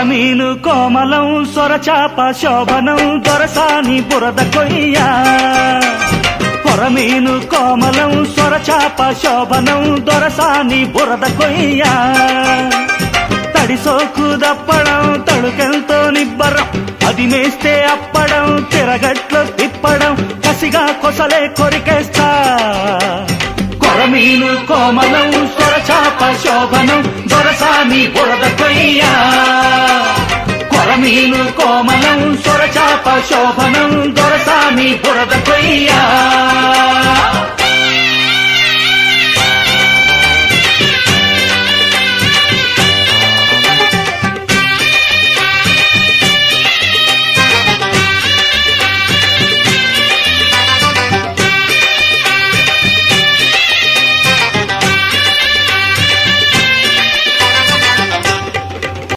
కొరమీను కోమలం సొరచాప శోభనం దొరసాని బురద కొయ్య కొరమీను కోమలం సొరచాప శోభనం దొరసాని బురద కొయ్య తడిసోకు దప్పడం తడుకెంతో నిబ్బరం అది మేస్తే అప్పడం తిరగట్లో తిప్పడం కసిగా కొసలే కొరికేస్తా కొరమీను కోమలం సొరచాప శోభనం దొరసాని బురద కొయ్య కొరమీను కోమలం సొరచాప శోభనం దొరసాని బురద కొయ్య